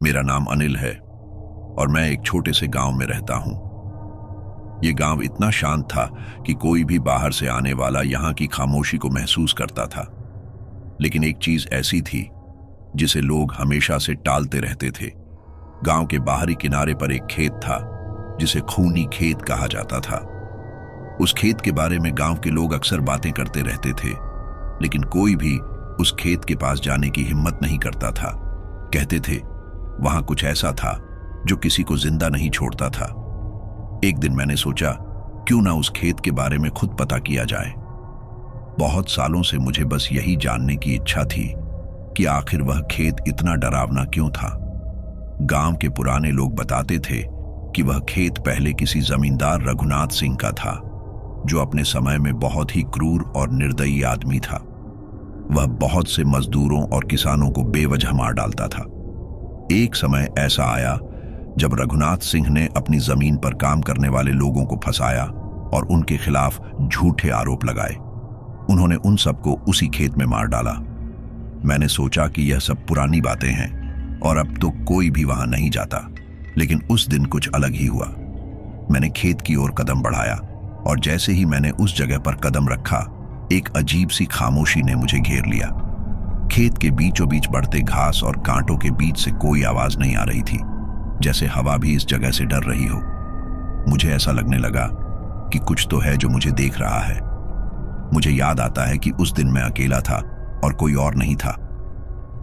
मेरा नाम अनिल है और मैं एक छोटे से गांव में रहता हूं। ये गांव इतना शांत था कि कोई भी बाहर से आने वाला यहां की खामोशी को महसूस करता था। लेकिन एक चीज ऐसी थी जिसे लोग हमेशा से टालते रहते थे। गांव के बाहरी किनारे पर एक खेत था जिसे खूनी खेत कहा जाता था। उस खेत के बारे में गांव के लोग अक्सर बातें करते रहते थे, लेकिन कोई भी उस खेत के पास जाने की हिम्मत नहीं करता था। कहते थे वहां कुछ ऐसा था जो किसी को जिंदा नहीं छोड़ता था। एक दिन मैंने सोचा क्यों ना उस खेत के बारे में खुद पता किया जाए। बहुत सालों से मुझे बस यही जानने की इच्छा थी कि आखिर वह खेत इतना डरावना क्यों था। गांव के पुराने लोग बताते थे कि वह खेत पहले किसी जमींदार रघुनाथ सिंह का था, जो अपने समय में बहुत ही क्रूर और निर्दयी आदमी था। वह बहुत से मजदूरों और किसानों को बेवजह मार डालता था। एक समय ऐसा आया जब रघुनाथ सिंह ने अपनी जमीन पर काम करने वाले लोगों को फंसाया और उनके खिलाफ झूठे आरोप लगाए। उन्होंने उन सबको उसी खेत में मार डाला। मैंने सोचा कि यह सब पुरानी बातें हैं और अब तो कोई भी वहां नहीं जाता, लेकिन उस दिन कुछ अलग ही हुआ। मैंने खेत की ओर कदम बढ़ाया और जैसे ही मैंने उस जगह पर कदम रखा, एक अजीब सी खामोशी ने मुझे घेर लिया। खेत के बीचों बीच बढ़ते घास और कांटों के बीच से कोई आवाज नहीं आ रही थी, जैसे हवा भी इस जगह से डर रही हो। मुझे ऐसा लगने लगा कि कुछ तो है जो मुझे देख रहा है। मुझे याद आता है कि उस दिन मैं अकेला था और कोई और नहीं था।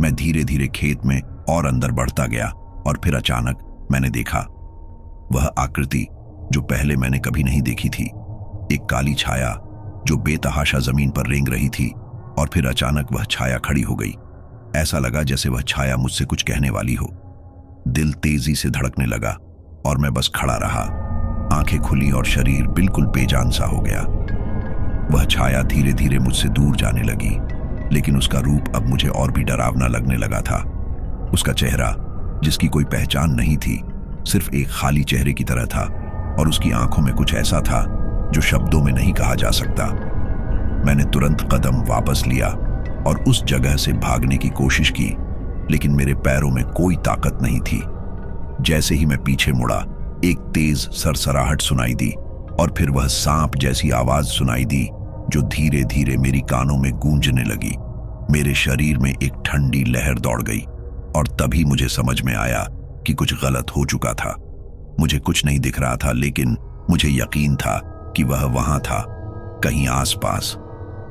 मैं धीरे धीरे खेत में और अंदर बढ़ता गया और फिर अचानक मैंने देखा वह आकृति जो पहले मैंने कभी नहीं देखी थी। एक काली छाया जो बेतहाशा जमीन पर रेंग रही थी, और फिर अचानक वह छाया खड़ी हो गई। ऐसा लगा जैसे वह छाया मुझसे कुछ कहने वाली हो। दिल तेजी से धड़कने लगा और मैं बस खड़ा रहा। आंखें खुली और शरीर बिल्कुल बेजान सा हो गया। वह छाया धीरे धीरे मुझसे दूर जाने लगी, लेकिन उसका रूप अब मुझे और भी डरावना लगने लगा था। उसका चेहरा, जिसकी कोई पहचान नहीं थी, सिर्फ एक खाली चेहरे की तरह था, और उसकी आंखों में कुछ ऐसा था जो शब्दों में नहीं कहा जा सकता। मैंने तुरंत कदम वापस लिया और उस जगह से भागने की कोशिश की, लेकिन मेरे पैरों में कोई ताकत नहीं थी। जैसे ही मैं पीछे मुड़ा, एक तेज सरसराहट सुनाई दी और फिर वह सांप जैसी आवाज सुनाई दी जो धीरे धीरे मेरी कानों में गूंजने लगी। मेरे शरीर में एक ठंडी लहर दौड़ गई और तभी मुझे समझ में आया कि कुछ गलत हो चुका था। मुझे कुछ नहीं दिख रहा था, लेकिन मुझे यकीन था कि वह वहां था, कहीं आसपास।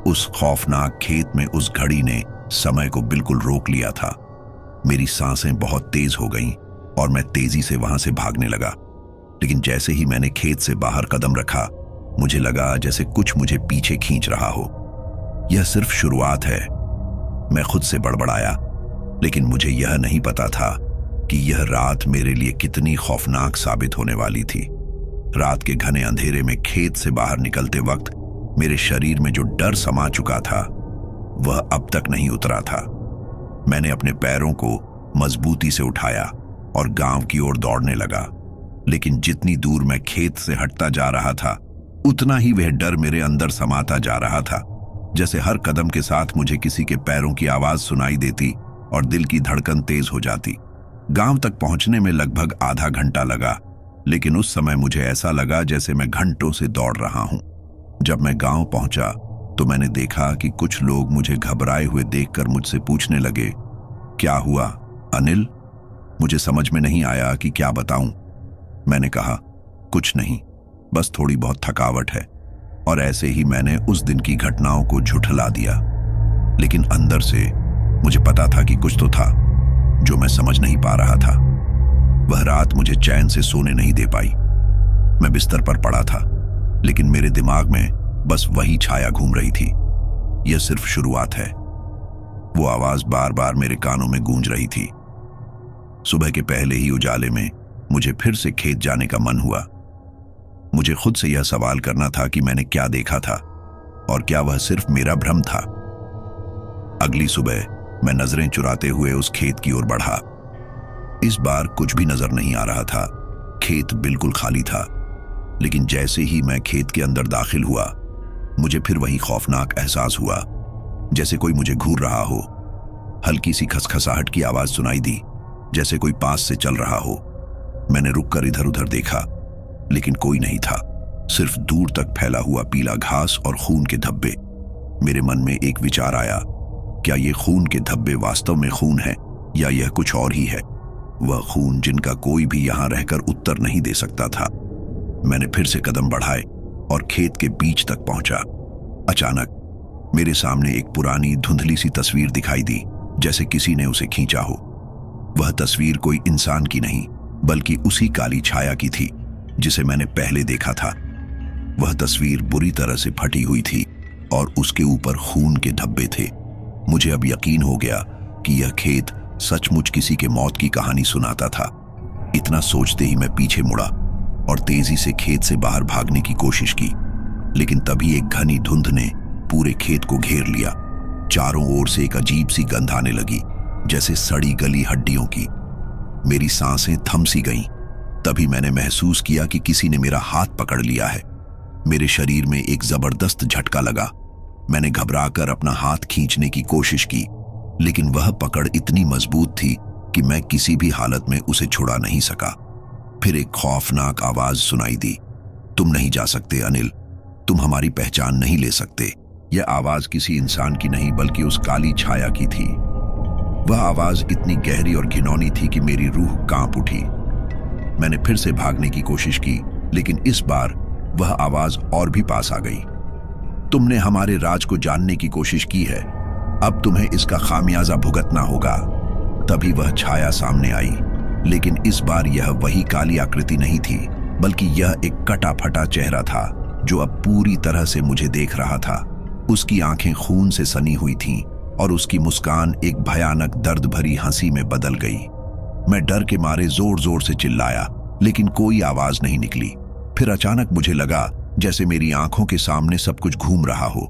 उस खौफनाक खेत में उस घड़ी ने समय को बिल्कुल रोक लिया था। मेरी सांसें बहुत तेज हो गईं और मैं तेजी से वहां से भागने लगा। लेकिन जैसे ही मैंने खेत से बाहर कदम रखा, मुझे लगा जैसे कुछ मुझे पीछे खींच रहा हो। यह सिर्फ शुरुआत है, मैं खुद से बड़बड़ाया, लेकिन मुझे यह नहीं पता था कि यह रात मेरे लिए कितनी खौफनाक साबित होने वाली थी। रात के घने अंधेरे में खेत से बाहर निकलते वक्त मेरे शरीर में जो डर समा चुका था, वह अब तक नहीं उतरा था। मैंने अपने पैरों को मजबूती से उठाया और गांव की ओर दौड़ने लगा, लेकिन जितनी दूर मैं खेत से हटता जा रहा था, उतना ही वह डर मेरे अंदर समाता जा रहा था। जैसे हर कदम के साथ मुझे किसी के पैरों की आवाज सुनाई देती और दिल की धड़कन तेज हो जाती। गांव तक पहुंचने में लगभग आधा घंटा लगा, लेकिन उस समय मुझे ऐसा लगा जैसे मैं घंटों से दौड़ रहा हूं। जब मैं गांव पहुंचा तो मैंने देखा कि कुछ लोग मुझे घबराए हुए देखकर मुझसे पूछने लगे, क्या हुआ अनिल? मुझे समझ में नहीं आया कि क्या बताऊं। मैंने कहा, कुछ नहीं, बस थोड़ी बहुत थकावट है। और ऐसे ही मैंने उस दिन की घटनाओं को झुठला दिया। लेकिन अंदर से मुझे पता था कि कुछ तो था जो मैं समझ नहीं पा रहा था। वह रात मुझे चैन से सोने नहीं दे पाई। मैं बिस्तर पर पड़ा था, लेकिन मेरे दिमाग में बस वही छाया घूम रही थी, यह सिर्फ शुरुआत है। वो आवाज बार बार मेरे कानों में गूंज रही थी। सुबह के पहले ही उजाले में मुझे फिर से खेत जाने का मन हुआ। मुझे खुद से यह सवाल करना था कि मैंने क्या देखा था और क्या वह सिर्फ मेरा भ्रम था। अगली सुबह मैं नजरें चुराते हुए उस खेत की ओर बढ़ा। इस बार कुछ भी नजर नहीं आ रहा था। खेत बिल्कुल खाली था, लेकिन जैसे ही मैं खेत के अंदर दाखिल हुआ, मुझे फिर वही खौफनाक एहसास हुआ, जैसे कोई मुझे घूर रहा हो। हल्की सी खसखसाहट की आवाज सुनाई दी, जैसे कोई पास से चल रहा हो। मैंने रुककर इधर उधर देखा, लेकिन कोई नहीं था, सिर्फ दूर तक फैला हुआ पीला घास और खून के धब्बे। मेरे मन में एक विचार आया, क्या ये खून के धब्बे वास्तव में खून है या यह कुछ और ही है? वह खून जिनका कोई भी यहां रहकर उत्तर नहीं दे सकता था। मैंने फिर से कदम बढ़ाए और खेत के बीच तक पहुंचा। अचानक मेरे सामने एक पुरानी धुंधली सी तस्वीर दिखाई दी, जैसे किसी ने उसे खींचा हो। वह तस्वीर कोई इंसान की नहीं, बल्कि उसी काली छाया की थी जिसे मैंने पहले देखा था। वह तस्वीर बुरी तरह से फटी हुई थी और उसके ऊपर खून के धब्बे थे। मुझे अब यकीन हो गया कि यह खेत सचमुच किसी के मौत की कहानी सुनाता था। इतना सोचते ही मैं पीछे मुड़ा और तेजी से खेत से बाहर भागने की कोशिश की, लेकिन तभी एक घनी धुंध ने पूरे खेत को घेर लिया। चारों ओर से एक अजीब सी गंध आने लगी, जैसे सड़ी गली हड्डियों की। मेरी सांसें थम सी गईं। तभी मैंने महसूस किया कि किसी ने मेरा हाथ पकड़ लिया है। मेरे शरीर में एक जबरदस्त झटका लगा। मैंने घबराकर अपना हाथ खींचने की कोशिश की, लेकिन वह पकड़ इतनी मजबूत थी कि मैं किसी भी हालत में उसे छुड़ा नहीं सका। फिर एक खौफनाक आवाज सुनाई दी, तुम नहीं जा सकते अनिल, तुम हमारी पहचान नहीं ले सकते। यह आवाज किसी इंसान की नहीं, बल्कि उस काली छाया की थी। वह आवाज इतनी गहरी और घिनौनी थी कि मेरी रूह कांप उठी। मैंने फिर से भागने की कोशिश की, लेकिन इस बार वह आवाज और भी पास आ गई। तुमने हमारे राज को जानने की कोशिश की है, अब तुम्हें इसका खामियाजा भुगतना होगा। तभी वह छाया सामने आई, लेकिन इस बार यह वही काली आकृति नहीं थी, बल्कि यह एक कटा फटा चेहरा था जो अब पूरी तरह से मुझे देख रहा था। उसकी आंखें खून से सनी हुई थीं और उसकी मुस्कान एक भयानक दर्द भरी हंसी में बदल गई। मैं डर के मारे जोर जोर से चिल्लाया, लेकिन कोई आवाज नहीं निकली। फिर अचानक मुझे लगा जैसे मेरी आंखों के सामने सब कुछ घूम रहा हो।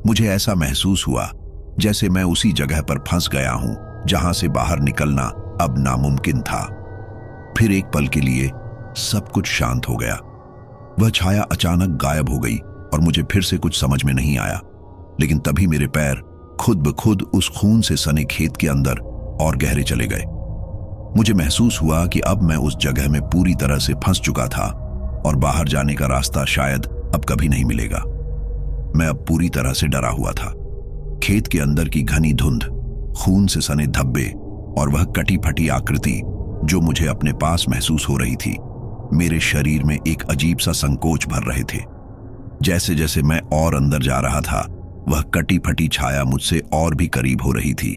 मुझे ऐसा महसूस हुआ जैसे मैं उसी जगह पर फंस गया हूं जहां से बाहर निकलना अब नामुमकिन था। फिर एक पल के लिए सब कुछ शांत हो गया। वह छाया अचानक गायब हो गई और मुझे फिर से कुछ समझ में नहीं आया। लेकिन तभी मेरे पैर खुद ब खुद उस खून से सने खेत के अंदर और गहरे चले गए। मुझे महसूस हुआ कि अब मैं उस जगह में पूरी तरह से फंस चुका था और बाहर जाने का रास्ता शायद अब कभी नहीं मिलेगा। मैं अब पूरी तरह से डरा हुआ था। खेत के अंदर की घनी धुंध, खून से सने धब्बे और वह कटी फटी आकृति जो मुझे अपने पास महसूस हो रही थी, मेरे शरीर में एक अजीब सा संकोच भर रहे थे। जैसे जैसे मैं और अंदर जा रहा था, वह कटी फटी छाया मुझसे और भी करीब हो रही थी।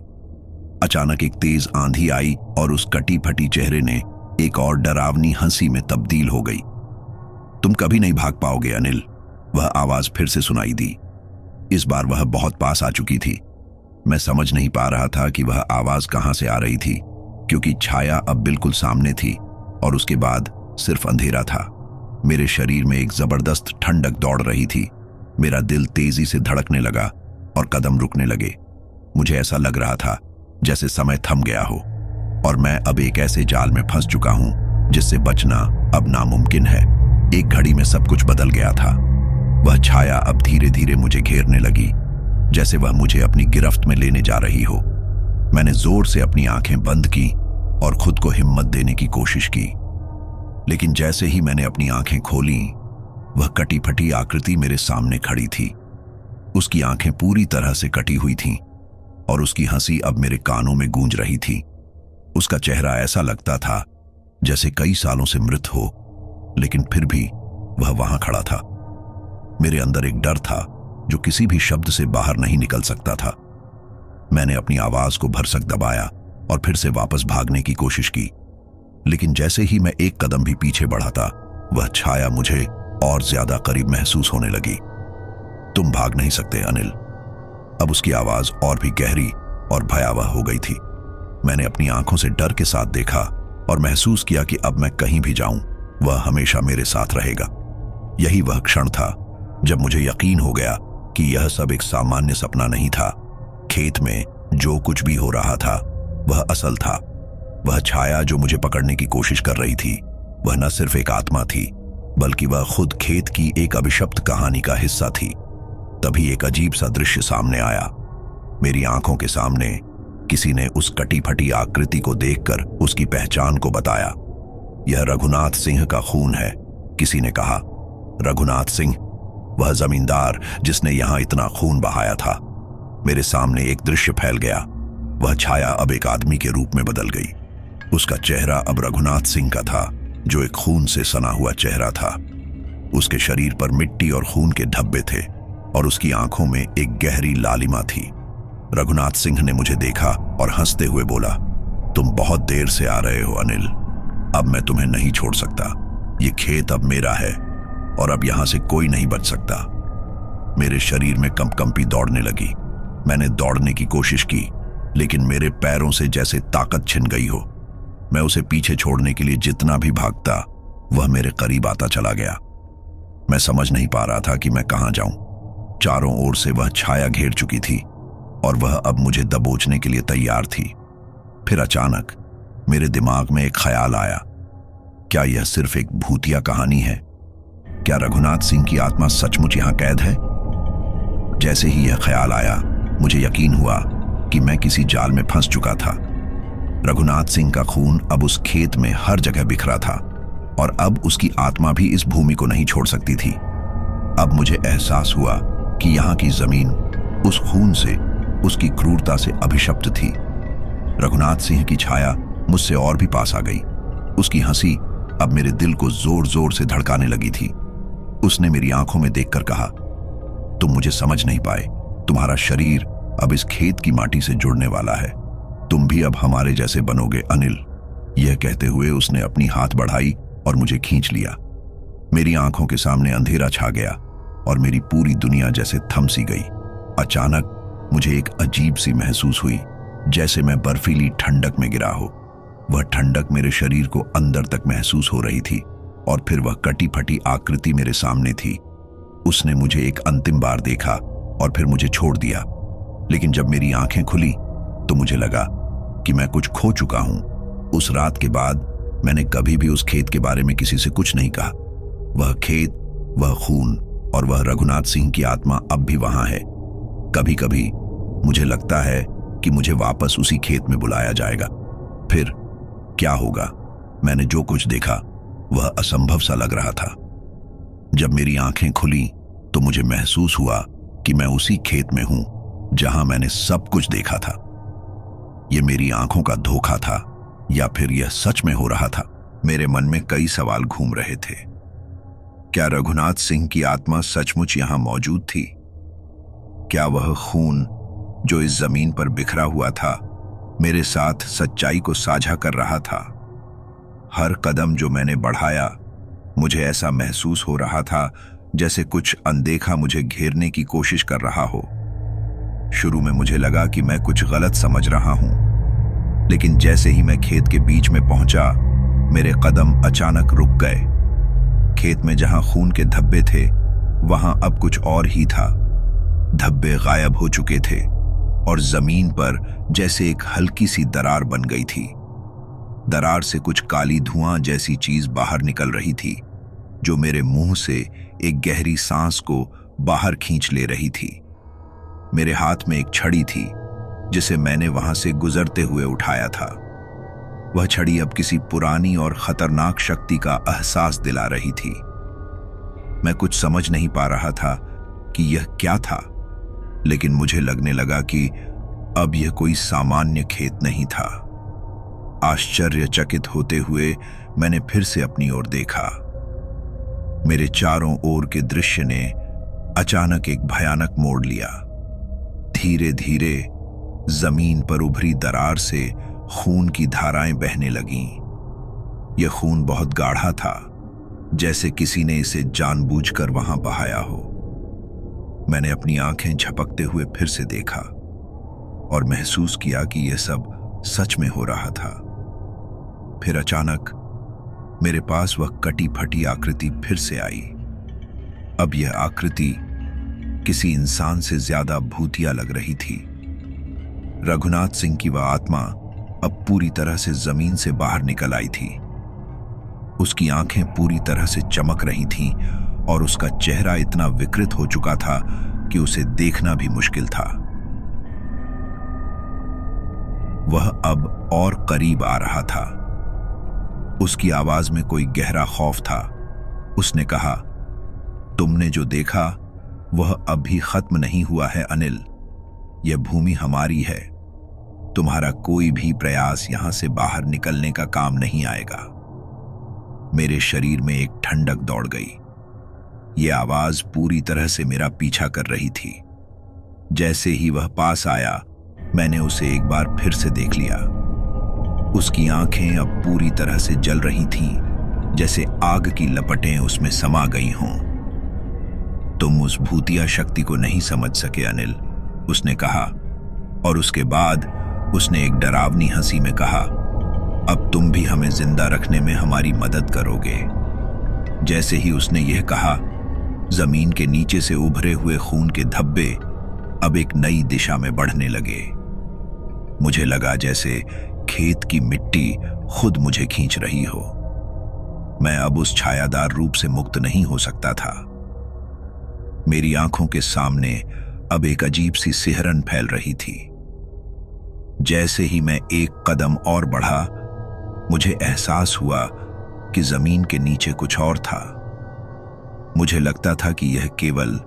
अचानक एक तेज आंधी आई और उस कटी फटी चेहरे ने एक और डरावनी हंसी में तब्दील हो गई। तुम कभी नहीं भाग पाओगे अनिल, वह आवाज फिर से सुनाई दी। इस बार वह बहुत पास आ चुकी थी। मैं समझ नहीं पा रहा था कि वह आवाज कहां से आ रही थी, क्योंकि छाया अब बिल्कुल सामने थी और उसके बाद सिर्फ अंधेरा था। मेरे शरीर में एक जबरदस्त ठंडक दौड़ रही थी। मेरा दिल तेजी से धड़कने लगा और कदम रुकने लगे। मुझे ऐसा लग रहा था जैसे समय थम गया हो और मैं अब एक ऐसे जाल में फंस चुका हूं जिससे बचना अब नामुमकिन है। एक घड़ी में सब कुछ बदल गया था। वह छाया अब धीरे धीरे मुझे घेरने लगी, जैसे वह मुझे अपनी गिरफ्त में लेने जा रही हो। मैंने जोर से अपनी आंखें बंद की और खुद को हिम्मत देने की कोशिश की, लेकिन जैसे ही मैंने अपनी आंखें खोली, वह कटी फटी आकृति मेरे सामने खड़ी थी। उसकी आंखें पूरी तरह से कटी हुई थीं और उसकी हंसी अब मेरे कानों में गूंज रही थी। उसका चेहरा ऐसा लगता था जैसे कई सालों से मृत हो, लेकिन फिर भी वह वहां खड़ा था। मेरे अंदर एक डर था जो किसी भी शब्द से बाहर नहीं निकल सकता था। मैंने अपनी आवाज को भरसक दबाया और फिर से वापस भागने की कोशिश की, लेकिन जैसे ही मैं एक कदम भी पीछे बढ़ा था, वह छाया मुझे और ज्यादा करीब महसूस होने लगी। तुम भाग नहीं सकते अनिल। अब उसकी आवाज और भी गहरी और भयावह हो गई थी। मैंने अपनी आंखों से डर के साथ देखा और महसूस किया कि अब मैं कहीं भी जाऊं, वह हमेशा मेरे साथ रहेगा। यही वह क्षण था जब मुझे यकीन हो गया कि यह सब एक सामान्य सपना नहीं था। खेत में जो कुछ भी हो रहा था वह असल था। वह छाया जो मुझे पकड़ने की कोशिश कर रही थी, वह न सिर्फ एक आत्मा थी, बल्कि वह खुद खेत की एक अभिशप्त कहानी का हिस्सा थी। तभी एक अजीब सा दृश्य सामने आया। मेरी आंखों के सामने किसी ने उस कटी फटी आकृति को देखकर उसकी पहचान को बताया। यह रघुनाथ सिंह का खून है, किसी ने कहा। रघुनाथ सिंह, वह जमींदार जिसने यहां इतना खून बहाया था। मेरे सामने एक दृश्य फैल गया। वह छाया अब एक आदमी के रूप में बदल गई। उसका चेहरा अब रघुनाथ सिंह का था, जो एक खून से सना हुआ चेहरा था। उसके शरीर पर मिट्टी और खून के धब्बे थे और उसकी आंखों में एक गहरी लालिमा थी। रघुनाथ सिंह ने मुझे देखा और हंसते हुए बोला, तुम बहुत देर से आ रहे हो अनिल। अब मैं तुम्हें नहीं छोड़ सकता। ये खेत अब मेरा है और अब यहां से कोई नहीं बच सकता। मेरे शरीर में कंपकंपी दौड़ने लगी। मैंने दौड़ने की कोशिश की, लेकिन मेरे पैरों से जैसे ताकत छिन गई हो। मैं उसे पीछे छोड़ने के लिए जितना भी भागता, वह मेरे करीब आता चला गया। मैं समझ नहीं पा रहा था कि मैं कहां जाऊं। चारों ओर से वह छाया घेर चुकी थी और वह अब मुझे दबोचने के लिए तैयार थी। फिर अचानक मेरे दिमाग में एक ख्याल आया। क्या यह सिर्फ एक भूतिया कहानी है? क्या रघुनाथ सिंह की आत्मा सचमुच यहां कैद है? जैसे ही यह ख्याल आया, मुझे यकीन हुआ कि मैं किसी जाल में फंस चुका था। रघुनाथ सिंह का खून अब उस खेत में हर जगह बिखरा था और अब उसकी आत्मा भी इस भूमि को नहीं छोड़ सकती थी। अब मुझे एहसास हुआ कि यहाँ की जमीन उस खून से, उसकी क्रूरता से अभिशप्त थी। रघुनाथ सिंह की छाया मुझसे और भी पास आ गई। उसकी हंसी अब मेरे दिल को जोर जोर से धड़काने लगी थी। उसने मेरी आंखों में देखकर कहा, तुम मुझे समझ नहीं पाए। तुम्हारा शरीर अब इस खेत की माटी से जुड़ने वाला है। तुम भी अब हमारे जैसे बनोगे अनिल। यह कहते हुए उसने अपनी हाथ बढ़ाई और मुझे खींच लिया। मेरी आंखों के सामने अंधेरा छा गया और मेरी पूरी दुनिया जैसे थम सी गई। अचानक मुझे एक अजीब सी महसूस हुई, जैसे मैं बर्फीली ठंडक में गिरा हो। वह ठंडक मेरे शरीर को अंदर तक महसूस हो रही थी और फिर वह कटी फटी आकृति मेरे सामने थी। उसने मुझे एक अंतिम बार देखा और फिर मुझे छोड़ दिया। लेकिन जब मेरी आंखें खुली तो मुझे लगा कि मैं कुछ खो चुका हूं। उस रात के बाद मैंने कभी भी उस खेत के बारे में किसी से कुछ नहीं कहा। वह खेत, वह खून और वह रघुनाथ सिंह की आत्मा अब भी वहां है। कभी कभी मुझे लगता है कि मुझे वापस उसी खेत में बुलाया जाएगा। फिर क्या होगा? मैंने जो कुछ देखा वह असंभव सा लग रहा था। जब मेरी आंखें खुली तो मुझे महसूस हुआ कि मैं उसी खेत में हूं जहां मैंने सब कुछ देखा था। यह मेरी आंखों का धोखा था या फिर यह सच में हो रहा था? मेरे मन में कई सवाल घूम रहे थे। क्या रघुनाथ सिंह की आत्मा सचमुच यहां मौजूद थी? क्या वह खून जो इस जमीन पर बिखरा हुआ था, मेरे साथ सच्चाई को साझा कर रहा था? हर कदम जो मैंने बढ़ाया, मुझे ऐसा महसूस हो रहा था जैसे कुछ अनदेखा मुझे घेरने की कोशिश कर रहा हो। शुरू में मुझे लगा कि मैं कुछ गलत समझ रहा हूं, लेकिन जैसे ही मैं खेत के बीच में पहुंचा, मेरे कदम अचानक रुक गए। खेत में जहां खून के धब्बे थे, वहां अब कुछ और ही था। धब्बे गायब हो चुके थे और जमीन पर जैसे एक हल्की सी दरार बन गई थी। दरार से कुछ काली धुआं जैसी चीज बाहर निकल रही थी, जो मेरे मुंह से एक गहरी सांस को बाहर खींच ले रही थी। मेरे हाथ में एक छड़ी थी, जिसे मैंने वहां से गुजरते हुए उठाया था। वह छड़ी अब किसी पुरानी और खतरनाक शक्ति का एहसास दिला रही थी। मैं कुछ समझ नहीं पा रहा था कि यह क्या था, लेकिन मुझे लगने लगा कि अब यह कोई सामान्य खेत नहीं था। आश्चर्यचकित होते हुए मैंने फिर से अपनी ओर देखा। मेरे चारों ओर के दृश्य ने अचानक एक भयानक मोड़ लिया। धीरे धीरे जमीन पर उभरी दरार से खून की धाराएं बहने लगीं। यह खून बहुत गाढ़ा था, जैसे किसी ने इसे जानबूझकर वहां बहाया हो। मैंने अपनी आंखें झपकते हुए फिर से देखा और महसूस किया कि यह सब सच में हो रहा था। फिर अचानक मेरे पास वह कटी फटी आकृति फिर से आई। अब यह आकृति किसी इंसान से ज्यादा भूतिया लग रही थी। रघुनाथ सिंह की वह आत्मा अब पूरी तरह से जमीन से बाहर निकल आई थी। उसकी आंखें पूरी तरह से चमक रही थीं और उसका चेहरा इतना विकृत हो चुका था कि उसे देखना भी मुश्किल था। वह अब और करीब आ रहा था। उसकी आवाज में कोई गहरा खौफ था। उसने कहा, तुमने जो देखा वह अभी खत्म नहीं हुआ है अनिल। यह भूमि हमारी है। तुम्हारा कोई भी प्रयास यहां से बाहर निकलने का काम नहीं आएगा। मेरे शरीर में एक ठंडक दौड़ गई। यह आवाज पूरी तरह से मेरा पीछा कर रही थी। जैसे ही वह पास आया, मैंने उसे एक बार फिर से देख लिया। उसकी आंखें अब पूरी तरह से जल रही थीं, जैसे आग की लपटें उसमें समा गई हों। तुम उस भूतिया शक्ति को नहीं समझ सके अनिल, उसने कहा, और उसके बाद उसने एक डरावनी हंसी में कहा, अब तुम भी हमें जिंदा रखने में हमारी मदद करोगे। जैसे ही उसने यह कहा, जमीन के नीचे से उभरे हुए खून के धब्बे अब एक नई दिशा में बढ़ने लगे। मुझे लगा जैसे खेत की मिट्टी खुद मुझे खींच रही हो। मैं अब उस छायादार रूप से मुक्त नहीं हो सकता था। मेरी आंखों के सामने अब एक अजीब सी सिहरन फैल रही थी। जैसे ही मैं एक कदम और बढ़ा, मुझे एहसास हुआ कि जमीन के नीचे कुछ और था। मुझे लगता था कि यह केवल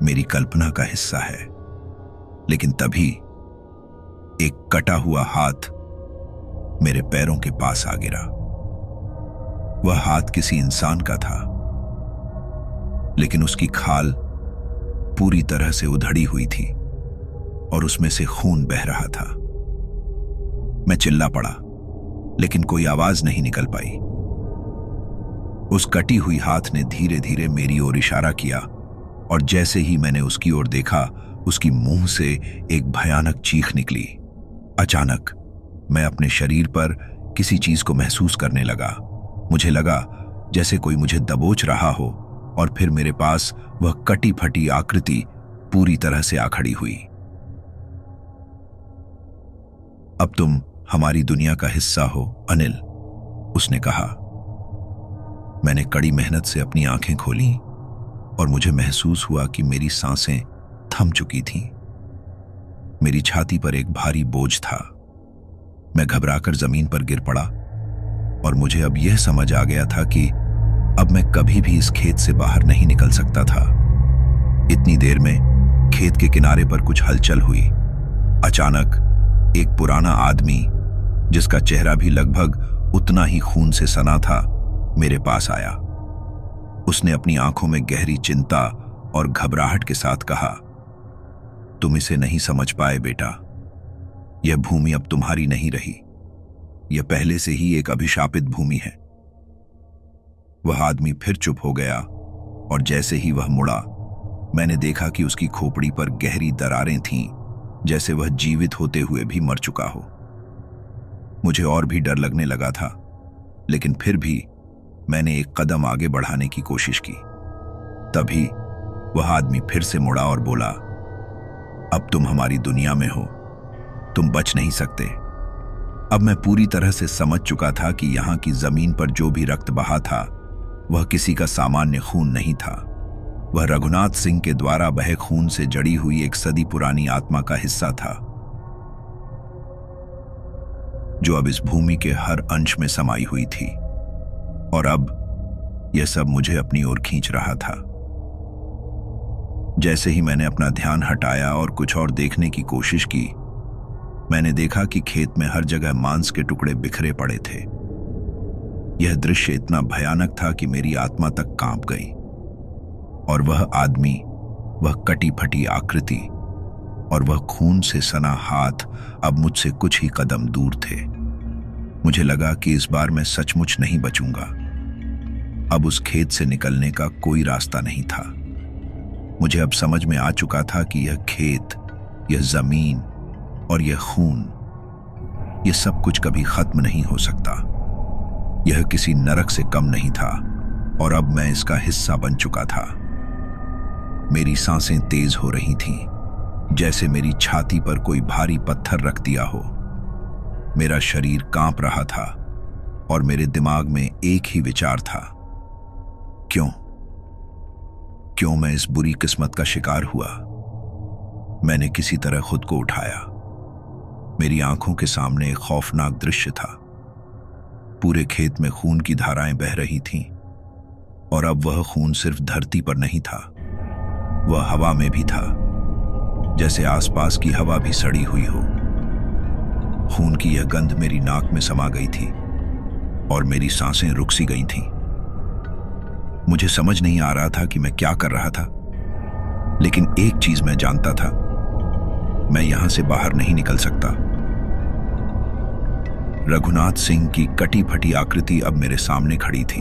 मेरी कल्पना का हिस्सा है, लेकिन तभी एक कटा हुआ हाथ मेरे पैरों के पास आ गिरा। वह हाथ किसी इंसान का था, लेकिन उसकी खाल पूरी तरह से उधड़ी हुई थी और उसमें से खून बह रहा था। मैं चिल्ला पड़ा, लेकिन कोई आवाज नहीं निकल पाई। उस कटी हुई हाथ ने धीरे धीरे मेरी ओर इशारा किया, और जैसे ही मैंने उसकी ओर देखा, उसकी मुंह से एक भयानक चीख निकली। अचानक मैं अपने शरीर पर किसी चीज को महसूस करने लगा। मुझे लगा जैसे कोई मुझे दबोच रहा हो, और फिर मेरे पास वह कटी फटी आकृति पूरी तरह से आ खड़ी हुई। अब तुम हमारी दुनिया का हिस्सा हो अनिल, उसने कहा। मैंने कड़ी मेहनत से अपनी आंखें खोली और मुझे महसूस हुआ कि मेरी सांसें थम चुकी थीं। मेरी छाती पर एक भारी बोझ था। मैं घबराकर जमीन पर गिर पड़ा, और मुझे अब यह समझ आ गया था कि अब मैं कभी भी इस खेत से बाहर नहीं निकल सकता था। इतनी देर में खेत के किनारे पर कुछ हलचल हुई। अचानक एक पुराना आदमी, जिसका चेहरा भी लगभग उतना ही खून से सना था, मेरे पास आया। उसने अपनी आंखों में गहरी चिंता और घबराहट के साथ कहा, तुम इसे नहीं समझ पाए बेटा। यह भूमि अब तुम्हारी नहीं रही। यह पहले से ही एक अभिशापित भूमि है। वह आदमी फिर चुप हो गया, और जैसे ही वह मुड़ा, मैंने देखा कि उसकी खोपड़ी पर गहरी दरारें थीं, जैसे वह जीवित होते हुए भी मर चुका हो। मुझे और भी डर लगने लगा था, लेकिन फिर भी मैंने एक कदम आगे बढ़ाने की कोशिश की। तभी वह आदमी फिर से मुड़ा और बोला, अब तुम हमारी दुनिया में हो, तुम बच नहीं सकते। अब मैं पूरी तरह से समझ चुका था कि यहां की जमीन पर जो भी रक्त बहा था, वह किसी का सामान्य खून नहीं था। वह रघुनाथ सिंह के द्वारा बहे खून से जड़ी हुई एक सदी पुरानी आत्मा का हिस्सा था, जो अब इस भूमि के हर अंश में समाई हुई थी। और अब यह सब मुझे अपनी ओर खींच रहा था। जैसे ही मैंने अपना ध्यान हटाया और कुछ और देखने की कोशिश की, मैंने देखा कि खेत में हर जगह मांस के टुकड़े बिखरे पड़े थे। यह दृश्य इतना भयानक था कि मेरी आत्मा तक कांप गई। और वह आदमी, वह कटी फटी आकृति और वह खून से सना हाथ अब मुझसे कुछ ही कदम दूर थे। मुझे लगा कि इस बार मैं सचमुच नहीं बचूंगा। अब उस खेत से निकलने का कोई रास्ता नहीं था। मुझे अब समझ में आ चुका था कि यह खेत, यह जमीन और यह खून, यह सब कुछ कभी खत्म नहीं हो सकता। यह किसी नरक से कम नहीं था, और अब मैं इसका हिस्सा बन चुका था। मेरी सांसें तेज हो रही थीं, जैसे मेरी छाती पर कोई भारी पत्थर रख दिया हो। मेरा शरीर कांप रहा था, और मेरे दिमाग में एक ही विचार था, क्यों मैं इस बुरी किस्मत का शिकार हुआ। मैंने किसी तरह खुद को उठाया, मेरी आंखों के सामने एक खौफनाक दृश्य था। पूरे खेत में खून की धाराएं बह रही थीं, और अब वह खून सिर्फ धरती पर नहीं था, वह हवा में भी था, जैसे आसपास की हवा भी सड़ी हुई हो। खून की यह गंध मेरी नाक में समा गई थी और मेरी सांसें रुक सी गई थीं। मुझे समझ नहीं आ रहा था कि मैं क्या कर रहा था, लेकिन एक चीज मैं जानता था, मैं यहां से बाहर नहीं निकल सकता। रघुनाथ सिंह की कटी फटी आकृति अब मेरे सामने खड़ी थी।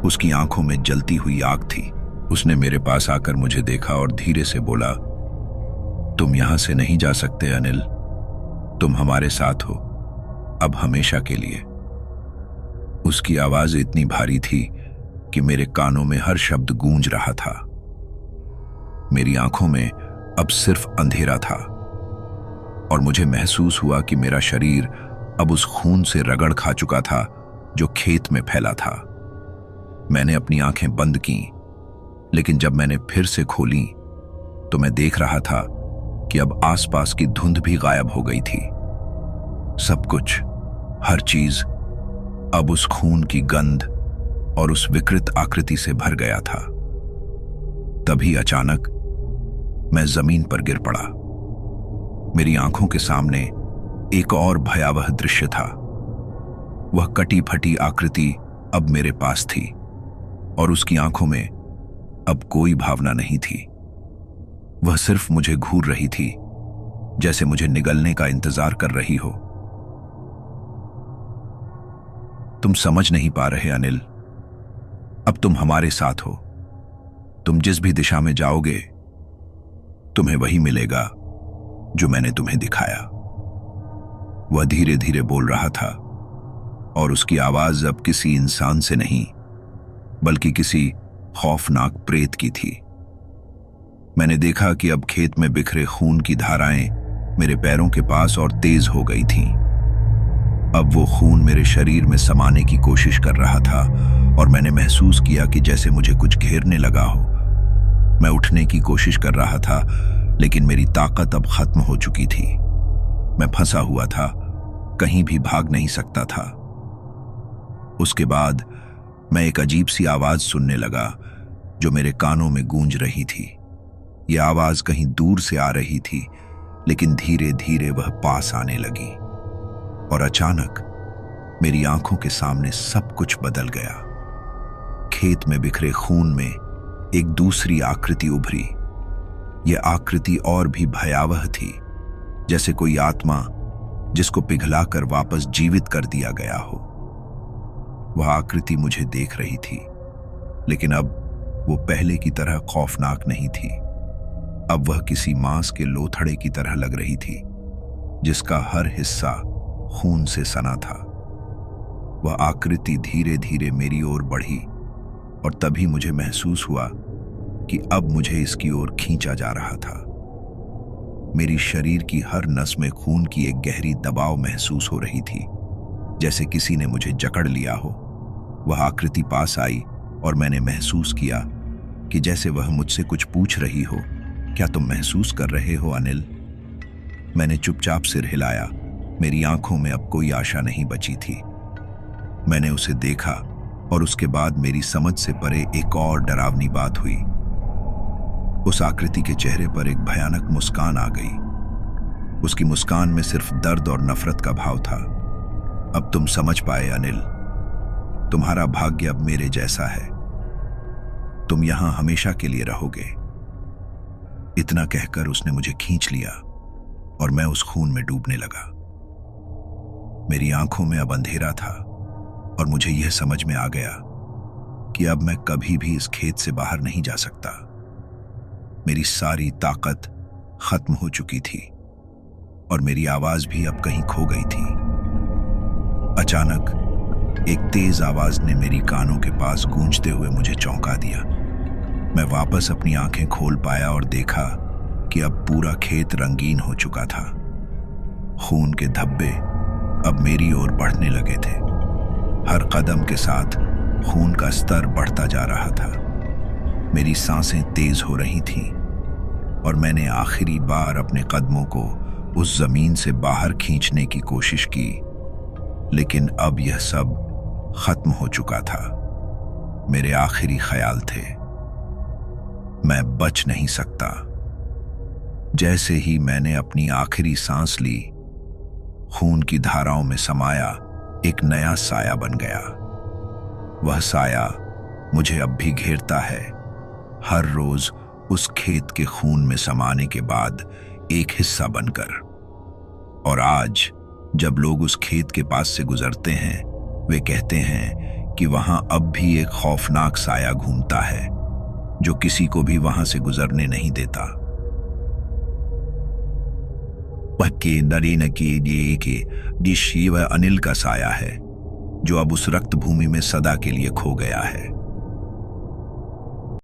उसकी आंखों में जलती हुई आग थी। उसने मेरे पास आकर मुझे देखा और धीरे से बोला, तुम यहां से नहीं जा सकते अनिल, तुम हमारे साथ हो, अब हमेशा के लिए। उसकी आवाज इतनी भारी थी कि मेरे कानों में हर शब्द गूंज रहा था। मेरी आंखों में अब सिर्फ अंधेरा था और मुझे महसूस हुआ कि मेरा शरीर अब उस खून से रगड़ खा चुका था जो खेत में फैला था। मैंने अपनी आंखें बंद की, लेकिन जब मैंने फिर से खोली तो मैं देख रहा था कि अब आसपास की धुंध भी गायब हो गई थी। सब कुछ, हर चीज अब उस खून की गंध और उस विकृत आकृति से भर गया था। तभी अचानक मैं जमीन पर गिर पड़ा। मेरी आंखों के सामने एक और भयावह दृश्य था। वह कटी फटी आकृति अब मेरे पास थी और उसकी आंखों में अब कोई भावना नहीं थी। वह सिर्फ मुझे घूर रही थी, जैसे मुझे निगलने का इंतजार कर रही हो। तुम समझ नहीं पा रहे अनिल, अब तुम हमारे साथ हो। तुम जिस भी दिशा में जाओगे, तुम्हें वही मिलेगा जो मैंने तुम्हें दिखाया। वह धीरे धीरे बोल रहा था और उसकी आवाज अब किसी इंसान से नहीं, बल्कि किसी खौफनाक प्रेत की थी। मैंने देखा कि अब खेत में बिखरे खून की धाराएं मेरे पैरों के पास और तेज हो गई थीं। अब वो खून मेरे शरीर में समाने की कोशिश कर रहा था और मैंने महसूस किया कि जैसे मुझे कुछ घेरने लगा हो। मैं उठने की कोशिश कर रहा था, लेकिन मेरी ताकत अब खत्म हो चुकी थी। मैं फंसा हुआ था, कहीं भी भाग नहीं सकता था। उसके बाद मैं एक अजीब सी आवाज सुनने लगा जो मेरे कानों में गूंज रही थी। यह आवाज कहीं दूर से आ रही थी, लेकिन धीरे धीरे वह पास आने लगी और अचानक मेरी आंखों के सामने सब कुछ बदल गया। खेत में बिखरे खून में एक दूसरी आकृति उभरी। यह आकृति और भी भयावह थी, जैसे कोई आत्मा जिसको पिघलाकर वापस जीवित कर दिया गया हो। वह आकृति मुझे देख रही थी, लेकिन अब वो पहले की तरह खौफनाक नहीं थी। अब वह किसी मांस के लोथड़े की तरह लग रही थी, जिसका हर हिस्सा खून से सना था। वह आकृति धीरे धीरे मेरी ओर बढ़ी और तभी मुझे महसूस हुआ कि अब मुझे इसकी ओर खींचा जा रहा था। मेरी शरीर की हर नस में खून की एक गहरी दबाव महसूस हो रही थी, जैसे किसी ने मुझे जकड़ लिया हो। वह आकृति पास आई और मैंने महसूस किया कि जैसे वह मुझसे कुछ पूछ रही हो। क्या तुम महसूस कर रहे हो अनिल? मैंने चुपचाप सिर हिलाया। मेरी आंखों में अब कोई आशा नहीं बची थी। मैंने उसे देखा और उसके बाद मेरी समझ से परे एक और डरावनी बात हुई। उस आकृति के चेहरे पर एक भयानक मुस्कान आ गई। उसकी मुस्कान में सिर्फ दर्द और नफरत का भाव था। अब तुम समझ पाए अनिल, तुम्हारा भाग्य अब मेरे जैसा है। तुम यहां हमेशा के लिए रहोगे। इतना कहकर उसने मुझे खींच लिया और मैं उस खून में डूबने लगा। मेरी आंखों में अब अंधेरा था और मुझे यह समझ में आ गया कि अब मैं कभी भी इस खेत से बाहर नहीं जा सकता। मेरी सारी ताकत खत्म हो चुकी थी और मेरी आवाज भी अब कहीं खो गई थी। अचानक एक तेज आवाज ने मेरी कानों के पास गूंजते हुए मुझे चौंका दिया। मैं वापस अपनी आंखें खोल पाया और देखा कि अब पूरा खेत रंगीन हो चुका था। खून के धब्बे अब मेरी ओर बढ़ने लगे थे। हर कदम के साथ खून का स्तर बढ़ता जा रहा था। मेरी सांसें तेज हो रही थीं और मैंने आखिरी बार अपने कदमों को उस जमीन से बाहर खींचने की कोशिश की, लेकिन अब यह सब खत्म हो चुका था। मेरे आखिरी ख्याल थे, मैं बच नहीं सकता। जैसे ही मैंने अपनी आखिरी सांस ली, खून की धाराओं में समाया एक नया साया बन गया। वह साया मुझे अब भी घेरता है, हर रोज उस खेत के खून में समाने के बाद एक हिस्सा बनकर। और आज जब लोग उस खेत के पास से गुजरते हैं, वे कहते हैं कि वहां अब भी एक खौफनाक साया घूमता है जो किसी को भी वहां से गुजरने नहीं देता। पक्के नरेन के शिव अनिल का साया है, जो अब उस रक्त भूमि में सदा के लिए खो गया है।